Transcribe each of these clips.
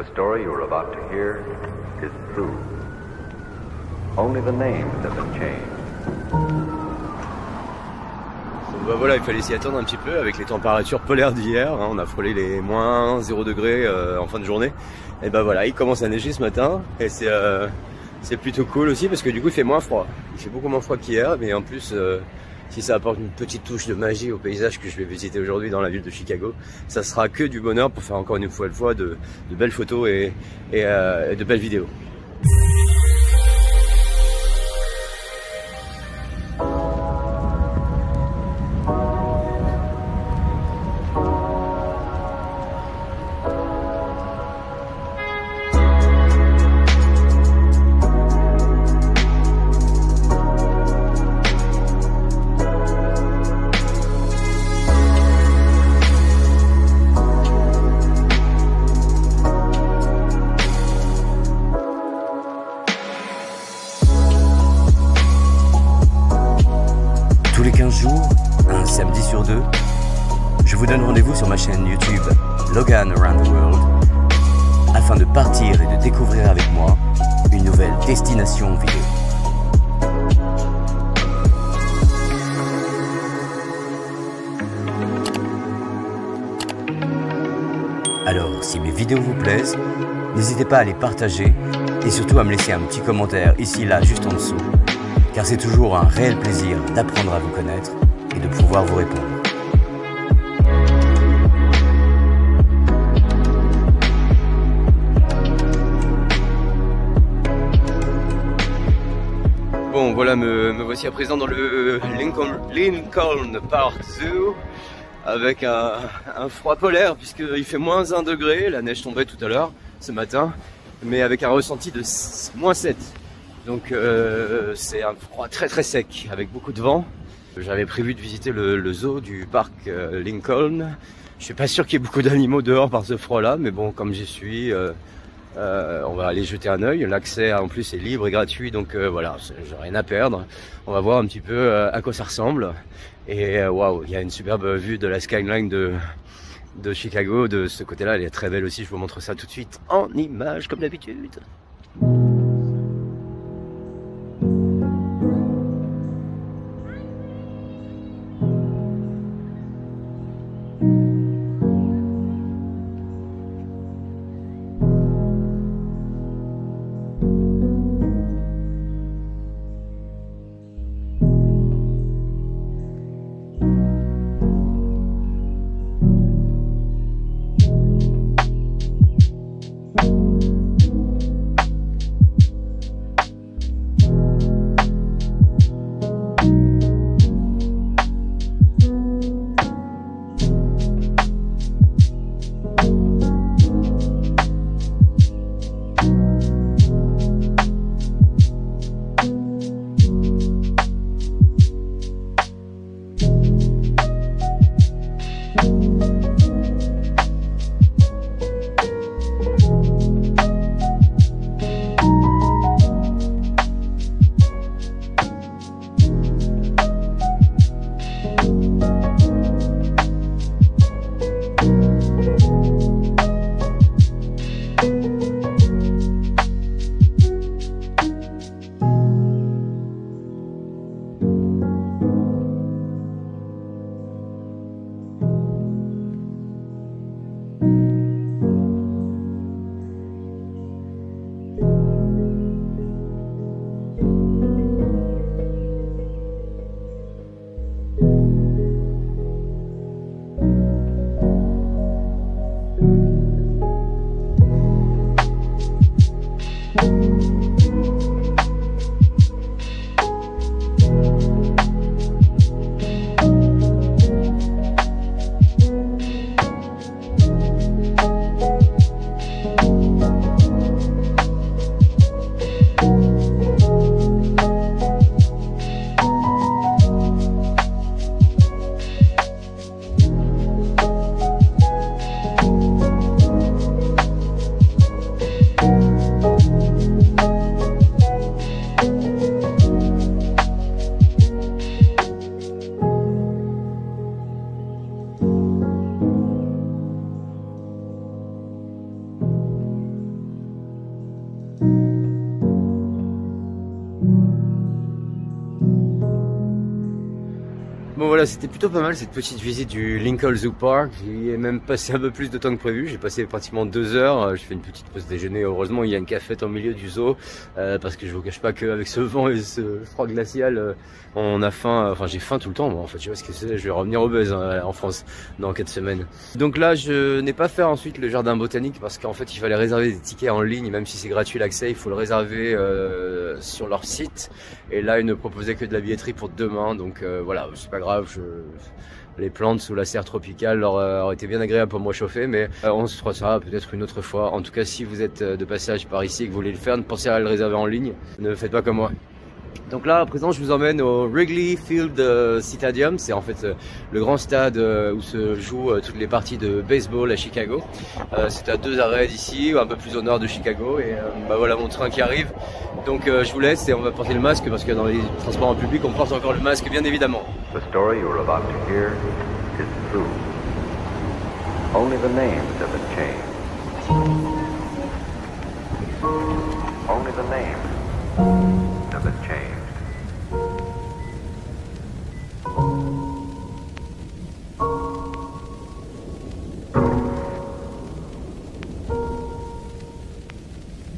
The story you are about to hear is true. Only the names have been changed. Bah voilà, il fallait s'y attendre un petit peu avec les températures polaires d'hier, hein, on a frôlé les moins 0 degrés en fin de journée. Et bah voilà, il commence à neiger ce matin et c'est plutôt cool aussi parce que du coup il fait moins froid. Il fait beaucoup moins froid qu'hier, mais en plus si ça apporte une petite touche de magie au paysage que je vais visiter aujourd'hui dans la ville de Chicago, ça sera que du bonheur pour faire encore une fois de belles photos et de belles vidéos. Tous les 15 jours, un samedi sur deux, je vous donne rendez-vous sur ma chaîne YouTube Logan Around the World afin de partir et de découvrir avec moi une nouvelle destination vidéo. Alors, si mes vidéos vous plaisent, n'hésitez pas à les partager et surtout à me laisser un petit commentaire ici, là, juste en dessous. Car c'est toujours un réel plaisir d'apprendre à vous connaître et de pouvoir vous répondre. Bon voilà, me voici à présent dans le Lincoln Park Zoo avec un froid polaire puisqu'il fait moins 1 degré, la neige tombait tout à l'heure ce matin, mais avec un ressenti de moins 7. Donc c'est un froid très sec avec beaucoup de vent. J'avais prévu de visiter le zoo du parc Lincoln. Je suis pas sûr qu'il y ait beaucoup d'animaux dehors par ce froid là, mais bon, comme j'y suis, on va aller jeter un œil. L'accès en plus est libre et gratuit, donc voilà, j'ai rien à perdre. On va voir un petit peu à quoi ça ressemble. Et waouh, il y a une superbe vue de la skyline de Chicago. De ce côté-là, elle est très belle aussi. Je vous montre ça tout de suite en images comme d'habitude. Bon voilà, c'était plutôt pas mal cette petite visite du Lincoln Zoo Park. J'y ai même passé un peu plus de temps que prévu. J'ai passé pratiquement 2 heures. J'ai fait une petite pause déjeuner. Heureusement, il y a une cafette au milieu du zoo parce que je vous cache pas qu'avec ce vent et ce froid glacial, on a faim. Enfin, j'ai faim tout le temps. Moi, en fait, je sais pas ce que c'est. Je vais revenir obèse en France dans 4 semaines. Donc là, je n'ai pas fait ensuite le jardin botanique parce qu'en fait, il fallait réserver des tickets en ligne, même si c'est gratuit l'accès. Il faut le réserver sur leur site. Et là, ils ne proposaient que de la billetterie pour demain. Donc voilà, c'est pas grave, les plantes sous la serre tropicale auraient été bien agréables pour me réchauffer, mais on se fera ça peut-être une autre fois. En tout cas, si vous êtes de passage par ici et que vous voulez le faire, pensez à le réserver en ligne, ne faites pas comme moi. Donc là, à présent, je vous emmène au Wrigley Field Stadium. C'est en fait le grand stade où se jouent toutes les parties de baseball à Chicago. C'est à 2 arrêts d'ici, un peu plus au nord de Chicago. Et bah voilà mon train qui arrive. Donc je vous laisse et on va porter le masque parce que dans les transports en public, on porte encore le masque, bien évidemment. The story you're about to hear is true. Only the names have been changed. Only the names have been changed.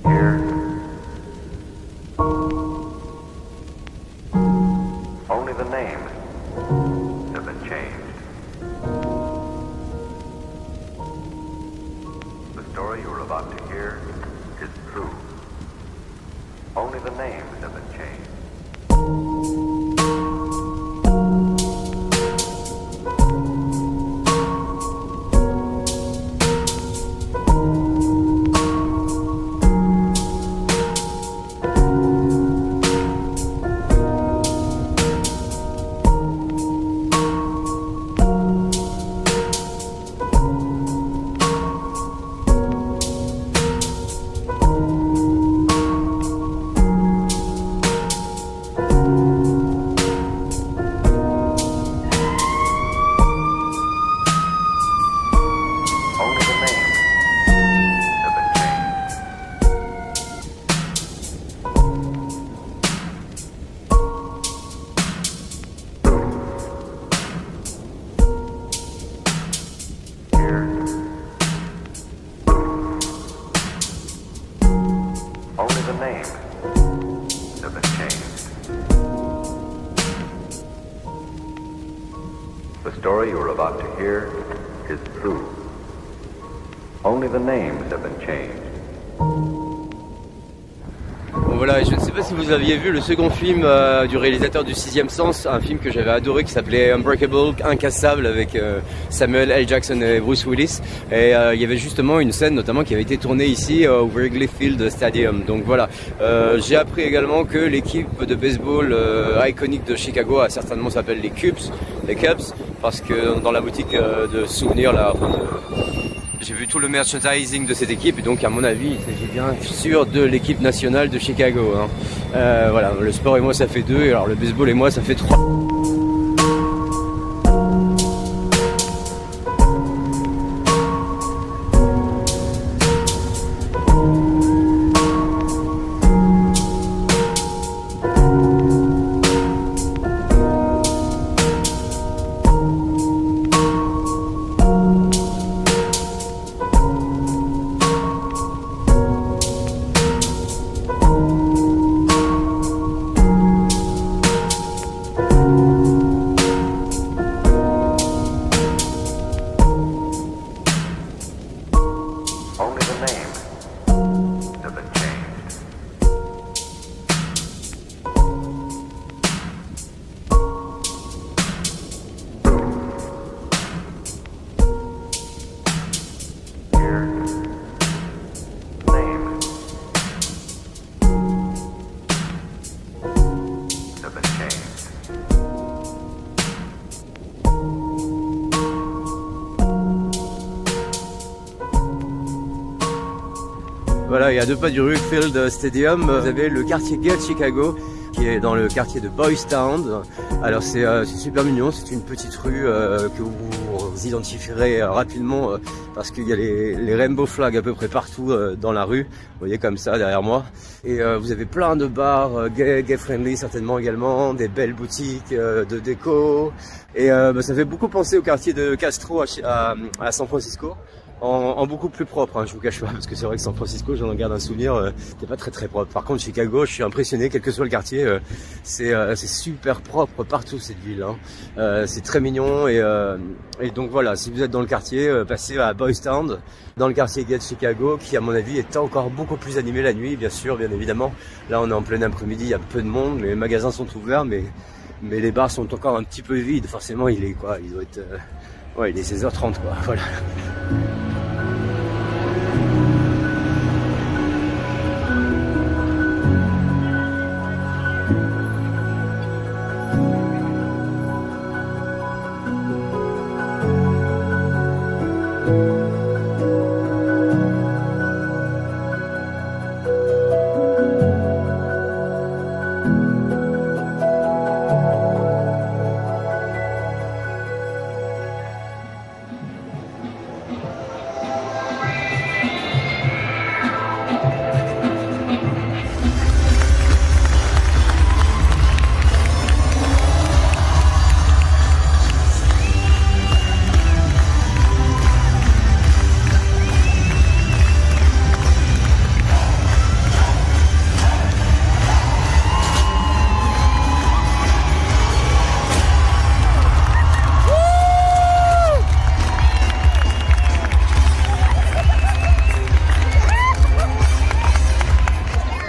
Here, only the names have been changed. The story you're about to hear is true. Only the names have been changed. Only the names have been changed. The story you're about to hear is true. Only the names have been changed. Bon voilà, je ne sais pas si vous aviez vu le second film du réalisateur du Sixième Sens, un film que j'avais adoré qui s'appelait Unbreakable, Incassable, avec Samuel L. Jackson et Bruce Willis. Et il y avait justement une scène notamment qui avait été tournée ici au Wrigley Field Stadium. Donc voilà, j'ai appris également que l'équipe de baseball iconique de Chicago a certainement s'appelle les Cubs, parce que dans la boutique de souvenirs là, enfin, j'ai vu tout le merchandising de cette équipe et donc à mon avis il s'agit bien sûr de l'équipe nationale de Chicago. Hein. Voilà, le sport et moi ça fait 2 et alors le baseball et moi ça fait 3. Voilà, et à 2 pas du Wrigley Field Stadium, vous avez le quartier gay de Chicago qui est dans le quartier de Boys Town. Alors c'est super mignon, c'est une petite rue que vous identifierez rapidement parce qu'il y a les rainbow flags à peu près partout dans la rue. Vous voyez comme ça derrière moi. Et vous avez plein de bars gay friendly certainement également, des belles boutiques de déco. Et ça fait beaucoup penser au quartier de Castro à San Francisco. En beaucoup plus propre, hein, je vous cache pas, parce que c'est vrai que San Francisco, j'en garde un souvenir, c'était pas très propre. Par contre, Chicago, je suis impressionné, quel que soit le quartier, c'est super propre partout cette ville. Hein. C'est très mignon et donc voilà, si vous êtes dans le quartier, passez à Boys Town, dans le quartier gay de Chicago, qui à mon avis est encore beaucoup plus animé la nuit, bien sûr, bien évidemment. Là, on est en plein après-midi, il y a peu de monde, les magasins sont ouverts, mais les bars sont encore un petit peu vides. Forcément, il est quoi, il doit être, ouais, il est 16h30 quoi, voilà.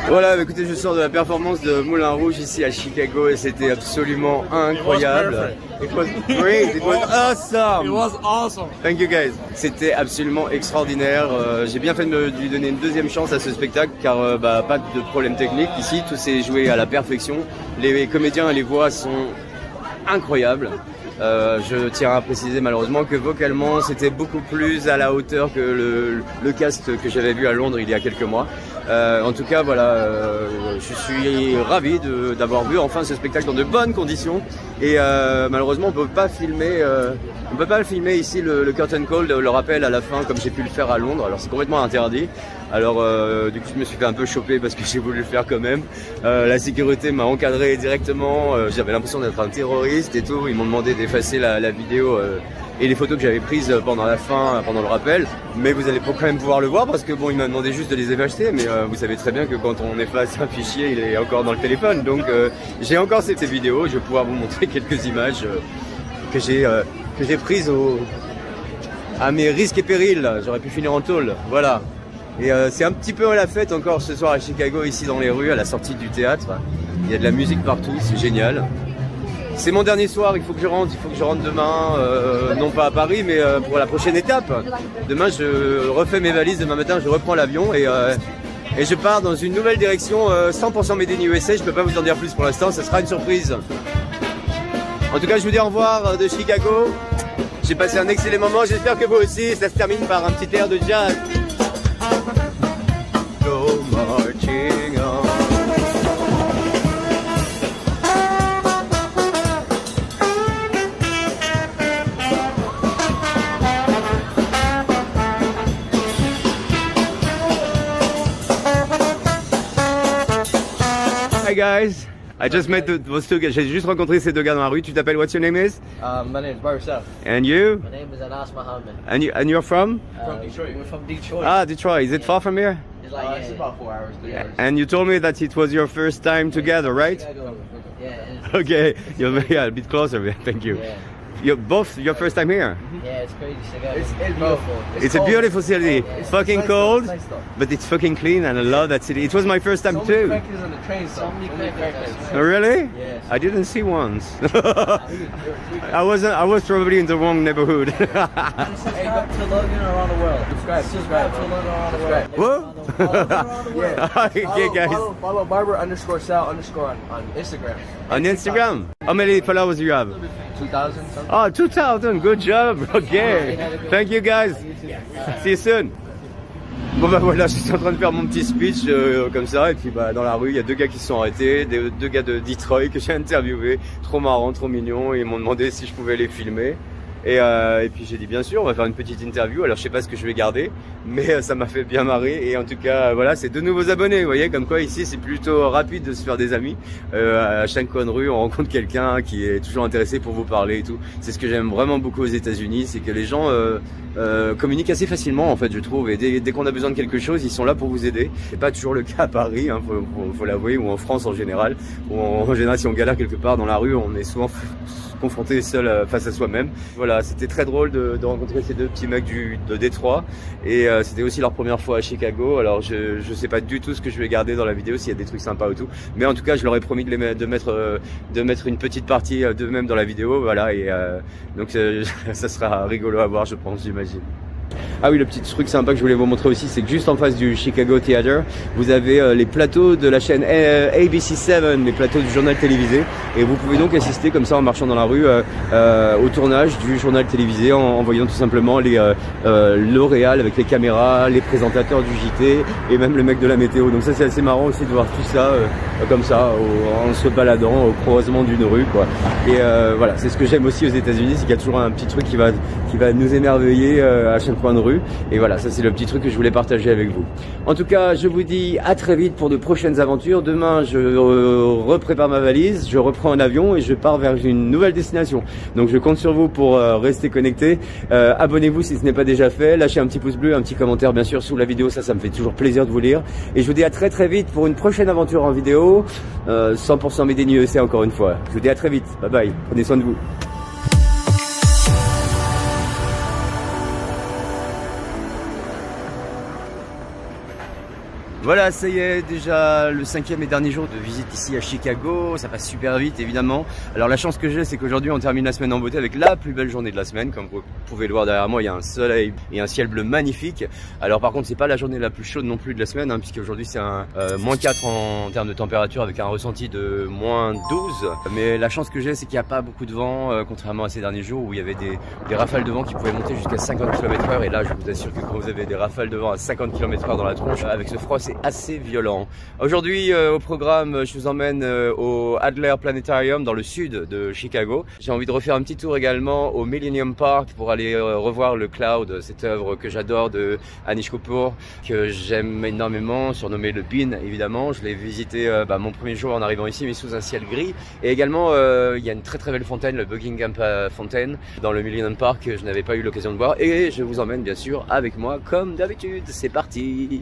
Voilà, écoutez, je sors de la performance de Moulin Rouge ici à Chicago et c'était absolument incroyable. It was great, it was awesome. It was awesome. Thank you guys. C'était absolument extraordinaire. J'ai bien fait de lui donner une deuxième chance à ce spectacle car pas de problème technique ici, tout s'est joué à la perfection. Les comédiens et les voix sont incroyables. Je tiens à préciser malheureusement que vocalement c'était beaucoup plus à la hauteur que le cast que j'avais vu à Londres il y a quelques mois. En tout cas voilà, je suis ravi d'avoir vu enfin ce spectacle dans de bonnes conditions et malheureusement on peut pas filmer ici le curtain call, le rappel à la fin comme j'ai pu le faire à Londres, alors c'est complètement interdit. Alors du coup je me suis fait un peu choper parce que j'ai voulu le faire quand même. La sécurité m'a encadré directement, j'avais l'impression d'être un terroriste et tout, ils m'ont demandé d'effacer la vidéo et les photos que j'avais prises pendant la fin, pendant le rappel. Mais vous allez quand même pouvoir le voir parce que bon, il m'a demandé juste de les effacer, mais vous savez très bien que quand on efface un fichier, il est encore dans le téléphone. Donc j'ai encore ces vidéos, je vais pouvoir vous montrer quelques images que j'ai prises à mes risques et périls. J'aurais pu finir en tôle, voilà. Et c'est un petit peu la fête encore ce soir à Chicago, ici dans les rues, à la sortie du théâtre. Il y a de la musique partout, c'est génial. C'est mon dernier soir, il faut que je rentre demain, non pas à Paris, mais pour la prochaine étape. Demain, je refais mes valises, demain matin, je reprends l'avion et je pars dans une nouvelle direction, 100% Made in USA. Je peux pas vous en dire plus pour l'instant, ça sera une surprise. En tout cas, je vous dis au revoir de Chicago. J'ai passé un excellent moment, j'espère que vous aussi. Ça se termine par un petit air de jazz. Go marching on. Hi guys, I just met those two guys. J'ai juste rencontré ces deux gars dans la rue. Tu t'appelles, what's your name is? My name is Barisal. And you? My name is Anas Mohammed. And you're from? From Detroit. We're from Detroit. Ah, Detroit. Is it far from here? It's like, it's about 4 hours, 3 hours. And you told me that it was your first time together, right? Yeah. Okay, yeah, a bit closer. Thank you. Yeah. You're both your first time here. Yeah, it's crazy. It's beautiful. It's a beautiful city. It's fucking nice cold, nice stuff. but it's fucking clean, and I love that city. It was my first time too. Crackers on the train, so many crackers. Oh, really? Yes. I didn't see once. I was probably in the wrong neighborhood. Subscribe to Logan around the world. Subscribe to Logan around the world. What? Yeah. Okay, guys. Follow Barber_Sal_ on Instagram. On Instagram. How many followers do you have? 2,000 something. Oh, 2,000. Good job. Okay. Thank you, guys. See you soon. Bon bah voilà, je suis en train de faire mon petit speech comme ça, et puis bah dans la rue il y a deux gars qui se sont arrêtés, deux gars de Detroit que j'ai interviewé, trop marrant, trop mignon, et ils m'ont demandé si je pouvais les filmer. Et puis j'ai dit bien sûr, on va faire une petite interview. Alors je sais pas ce que je vais garder, mais ça m'a fait bien marrer. Et en tout cas voilà, c'est 2 nouveaux abonnés, vous voyez, comme quoi ici c'est plutôt rapide de se faire des amis. À chaque coin de rue on rencontre quelqu'un qui est toujours intéressé pour vous parler et tout. C'est ce que j'aime vraiment beaucoup aux États-Unis, c'est que les gens communiquent assez facilement en fait, je trouve. Et dès qu'on a besoin de quelque chose, ils sont là pour vous aider. C'est pas toujours le cas à Paris, hein, faut l'avouer, ou en France en général. Ou en général si on galère quelque part dans la rue, on est souvent confronté seul face à soi-même. Voilà, c'était très drôle de rencontrer ces 2 petits mecs de Détroit, et c'était aussi leur première fois à Chicago. Alors je sais pas du tout ce que je vais garder dans la vidéo, s'il y a des trucs sympas ou tout, mais en tout cas je leur ai promis de mettre une petite partie d'eux-mêmes dans la vidéo, voilà, et donc ça sera rigolo à voir, je pense, j'imagine. Ah oui, le petit truc sympa que je voulais vous montrer aussi, c'est que juste en face du Chicago Theater, vous avez les plateaux de la chaîne ABC7, les plateaux du journal télévisé, et vous pouvez donc assister comme ça en marchant dans la rue au tournage du journal télévisé, en voyant tout simplement les lauréats avec les caméras, les présentateurs du JT et même le mec de la météo. Donc ça c'est assez marrant aussi de voir tout ça comme ça en se baladant au croisement d'une rue, quoi. Et voilà, c'est ce que j'aime aussi aux États-Unis, c'est qu'il y a toujours un petit truc qui va nous émerveiller à chaque coin de rue. Et voilà, ça c'est le petit truc que je voulais partager avec vous. En tout cas, je vous dis à très vite pour de prochaines aventures. Demain, je reprépare ma valise, je reprends un avion et je pars vers une nouvelle destination. Donc je compte sur vous pour rester connectés. Abonnez-vous si ce n'est pas déjà fait. Lâchez un petit pouce bleu, un petit commentaire bien sûr sous la vidéo. Ça me fait toujours plaisir de vous lire. Et je vous dis à très vite pour une prochaine aventure en vidéo. 100% Made in USA encore une fois. Je vous dis à très vite. Bye bye. Prenez soin de vous. Voilà, ça y est, déjà le 5e et dernier jour de visite ici à Chicago. Ça passe super vite évidemment. Alors la chance que j'ai, c'est qu'aujourd'hui on termine la semaine en beauté avec la plus belle journée de la semaine. Comme vous pouvez le voir derrière moi, il y a un soleil et un ciel bleu magnifique. Alors par contre c'est pas la journée la plus chaude non plus de la semaine, hein, puisque aujourd'hui c'est un -4 en termes de température avec un ressenti de -12. Mais la chance que j'ai, c'est qu'il n'y a pas beaucoup de vent, contrairement à ces derniers jours où il y avait des rafales de vent qui pouvaient monter jusqu'à 50 km/h. Et là je vous assure que quand vous avez des rafales de vent à 50 km/h dans la tronche, avec ce froid, c'est assez violent. Aujourd'hui au programme, je vous emmène au Adler Planetarium dans le sud de Chicago. J'ai envie de refaire un petit tour également au Millennium Park pour aller revoir le Cloud, cette œuvre que j'adore de Anish Kapoor, que j'aime énormément, surnommé le Bean évidemment. Je l'ai visité mon premier jour en arrivant ici, mais sous un ciel gris. Et également il y a une très belle fontaine, le Buckingham Fountain, dans le Millennium Park, que je n'avais pas eu l'occasion de voir. Et je vous emmène bien sûr avec moi comme d'habitude. C'est parti!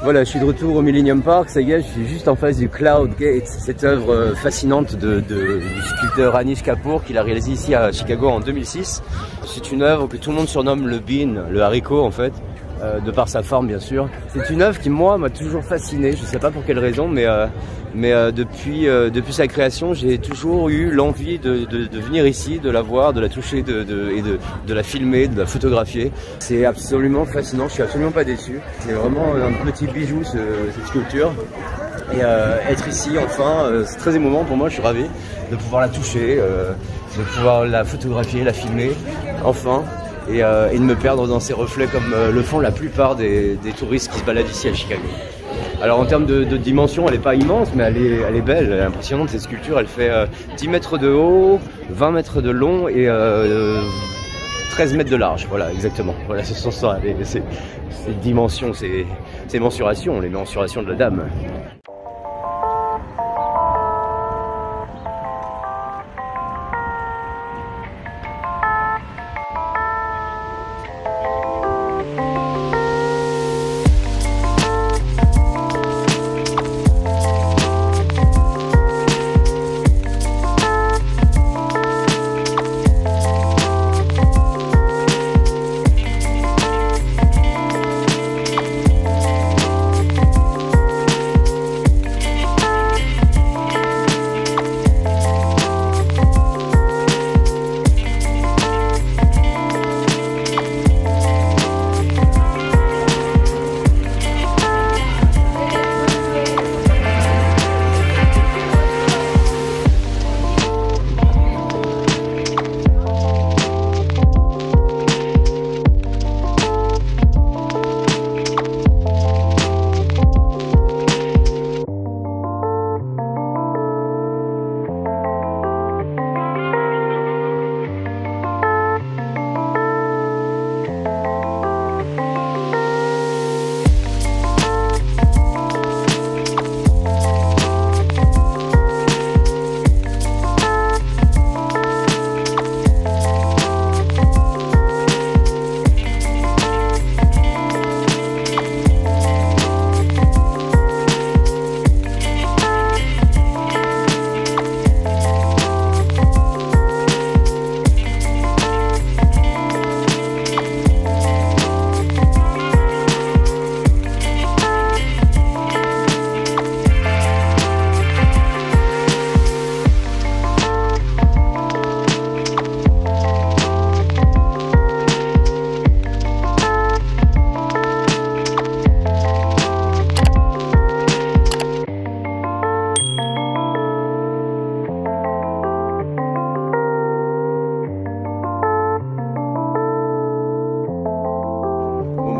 Voilà, je suis de retour au Millennium Park, ça y est, je suis juste en face du Cloud Gate, cette œuvre fascinante du sculpteur Anish Kapoor qu'il a réalisé ici à Chicago en 2006. C'est une œuvre que tout le monde surnomme le bean, le haricot en fait, de par sa forme bien sûr. C'est une œuvre qui moi m'a toujours fasciné, je sais pas pour quelle raison, mais depuis sa création, j'ai toujours eu l'envie de venir ici, de la voir, de la toucher, de la filmer, de la photographier. C'est absolument fascinant, je suis absolument pas déçu. C'est vraiment un petit bijou cette sculpture. Et être ici enfin, c'est très émouvant pour moi, je suis ravi de pouvoir la toucher, de pouvoir la photographier, la filmer, enfin. et de me perdre dans ces reflets comme le font la plupart des touristes qui se baladent ici à Chicago. Alors en termes de dimension, elle n'est pas immense, mais elle est belle, elle est impressionnante cette sculpture. Elle fait 10 mètres de haut, 20 mètres de long et 13 mètres de large. Voilà, exactement. Voilà, ce sont ça, ces dimensions, ces mensurations, les mensurations de la dame.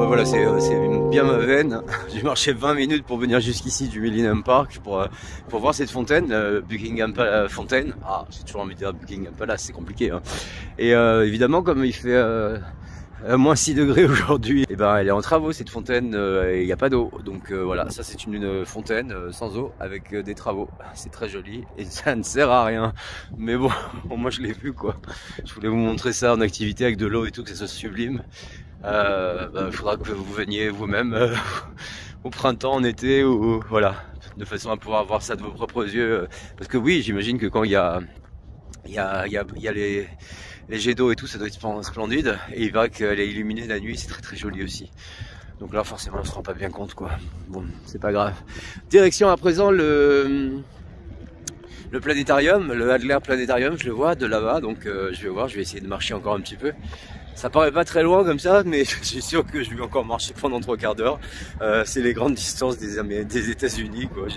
Voilà, c'est bien ma veine. J'ai marché 20 minutes pour venir jusqu'ici du Millennium Park pour voir cette fontaine, Buckingham Palace Fontaine. Ah, j'ai toujours envie de dire Buckingham Palace, c'est compliqué. Hein. Et évidemment, comme il fait moins 6 degrés aujourd'hui, et ben elle est en travaux cette fontaine et il n'y a pas d'eau. Donc voilà, ça c'est une fontaine sans eau avec des travaux. C'est très joli et ça ne sert à rien. Mais bon, moi je l'ai vu quoi. Je voulais vous montrer ça en activité avec de l'eau et tout, que ça soit sublime. Faudra que vous veniez vous-même au printemps, en été, ou voilà, de façon à pouvoir voir ça de vos propres yeux. Parce que oui, j'imagine que quand il y a les jets d'eau et tout, ça doit être splendide. Et il paraît qu'elle est illuminée la nuit, c'est très très joli aussi. Donc là, forcément, on se rend pas bien compte, quoi. Bon, c'est pas grave. Direction à présent le planétarium, le Adler Planétarium, je le vois de là-bas. Donc je vais voir, je vais essayer de marcher encore un petit peu. Ça paraît pas très loin comme ça, mais je suis sûr que je vais encore marcher pendant 3 quarts d'heure. C'est les grandes distances des États-Unis, quoi.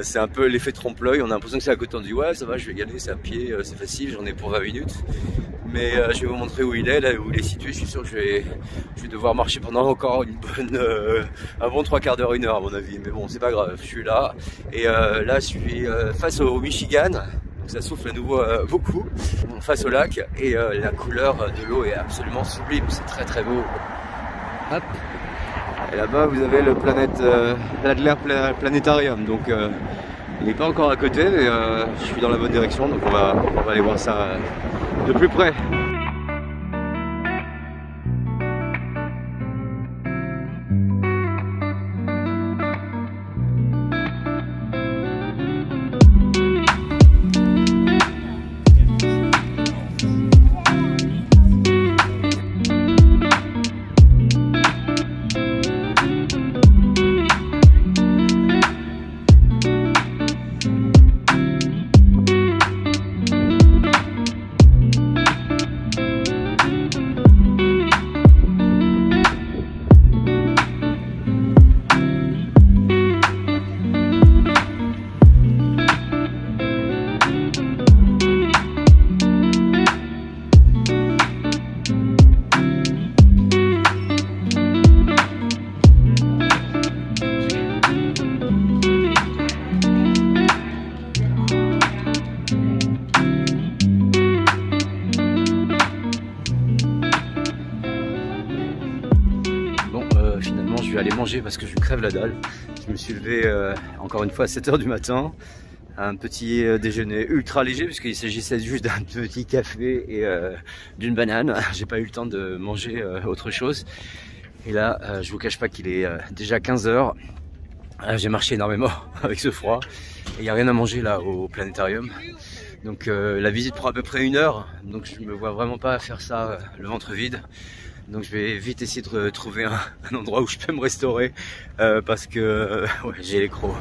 C'est un peu l'effet trompe-l'œil. On a l'impression que c'est à côté. On dit ouais, ça va, je vais y aller, c'est à pied, c'est facile, j'en ai pour 20 minutes. Mais je vais vous montrer où il est, là où il est situé. Je suis sûr que je vais devoir marcher pendant encore un bon 3 quarts d'heure, 1 heure à mon avis. Mais bon, c'est pas grave, je suis là. Et là, je suis face au Michigan. Ça souffle à nouveau beaucoup, face au lac, et la couleur de l'eau est absolument sublime, c'est très très beau. Hop. Et là-bas vous avez le l'Adler Planétarium, donc il n'est pas encore à côté, mais je suis dans la bonne direction, donc on va aller voir ça de plus près. je vais aller manger parce que je crève la dalle. Je me suis levé encore une fois à 7 h du matin. Un petit déjeuner ultra léger puisqu'il s'agissait juste d'un petit café et d'une banane. J'ai pas eu le temps de manger autre chose. Et là, je vous cache pas qu'il est déjà 15 h. J'ai marché énormément avec ce froid et il n'y a rien à manger là au planétarium. Donc la visite prend à peu près 1 heure, donc je me vois vraiment pas faire ça le ventre vide. Donc je vais vite essayer de trouver un endroit où je peux me restaurer parce que ouais, j'ai les crocs.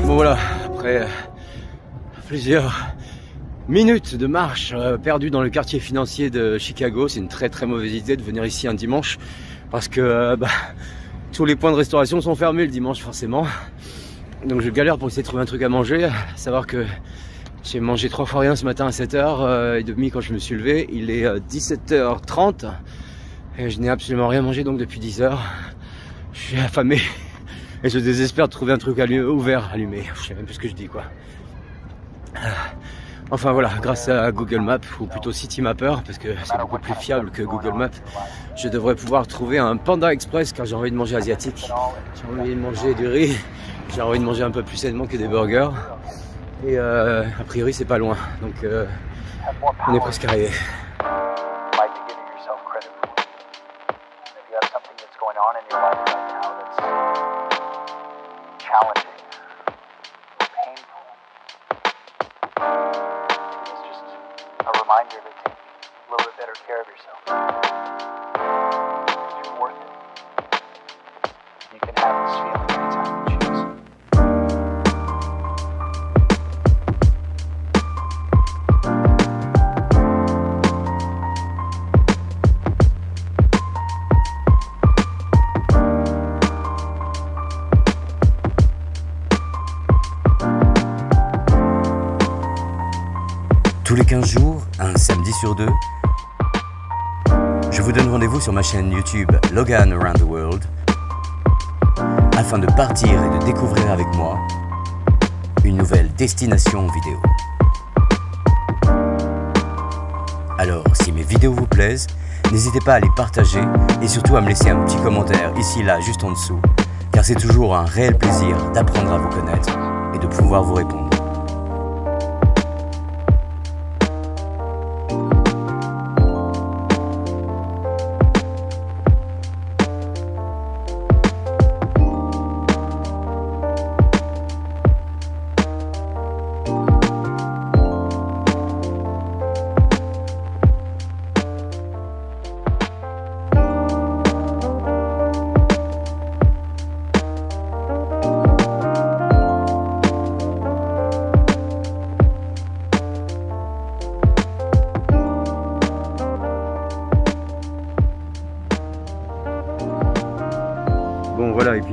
Voilà, après plusieurs minutes de marche perdues dans le quartier financier de Chicago, c'est une très mauvaise idée de venir ici un dimanche parce que tous les points de restauration sont fermés le dimanche forcément. Donc je galère pour essayer de trouver un truc à manger, à savoir que j'ai mangé 3 fois rien ce matin à 7h30 quand je me suis levé. Il est 17h30 et je n'ai absolument rien mangé donc depuis 10h. Je suis affamé. Et je désespère de trouver un truc ouvert, allumé. Je sais même plus ce que je dis quoi. Enfin voilà, grâce à Google Maps, ou plutôt Citymapper, parce que c'est beaucoup plus fiable que Google Maps, je devrais pouvoir trouver un Panda Express car j'ai envie de manger asiatique. J'ai envie de manger du riz, j'ai envie de manger un peu plus sainement que des burgers. Et a priori c'est pas loin, donc on est presque arrivé. Challenging, painful. It's just a reminder to take a little bit better care of yourself. You're worth it. You can have this feeling anytime you choose. Tous les 15 jours, un samedi sur 2, je vous donne rendez-vous sur ma chaîne YouTube Logan Around the World afin de partir et de découvrir avec moi une nouvelle destination vidéo. Alors, si mes vidéos vous plaisent, n'hésitez pas à les partager et surtout à me laisser un petit commentaire ici, là, juste en dessous, car c'est toujours un réel plaisir d'apprendre à vous connaître et de pouvoir vous répondre.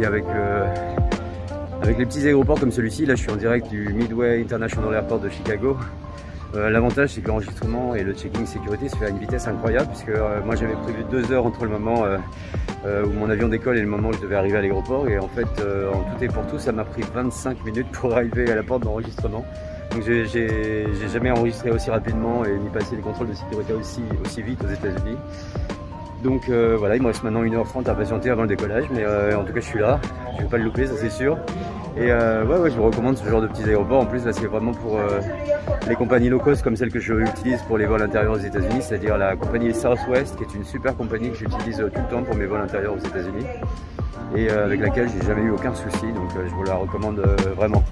puis avec les petits aéroports comme celui-ci, là je suis en direct du Midway International Airport de Chicago. L'avantage c'est que l'enregistrement et le checking sécurité se fait à une vitesse incroyable, puisque moi j'avais prévu 2 heures entre le moment où mon avion décolle et le moment où je devais arriver à l'aéroport, et en fait en tout et pour tout ça m'a pris 25 minutes pour arriver à la porte d'enregistrement. Donc j'ai jamais enregistré aussi rapidement et ni passé les contrôles de sécurité aussi vite aux États-Unis. Donc voilà, il me reste maintenant 1h30 à patienter avant le décollage, mais en tout cas je suis là, je vais pas le louper, ça c'est sûr. Et ouais, je vous recommande ce genre de petits aéroports. En plus là c'est vraiment pour les compagnies low cost comme celles que je utilise pour les vols intérieurs aux États-Unis, c'est-à-dire la compagnie Southwest, qui est une super compagnie que j'utilise tout le temps pour mes vols intérieurs aux États-Unis et avec laquelle j'ai jamais eu aucun souci, donc je vous la recommande vraiment.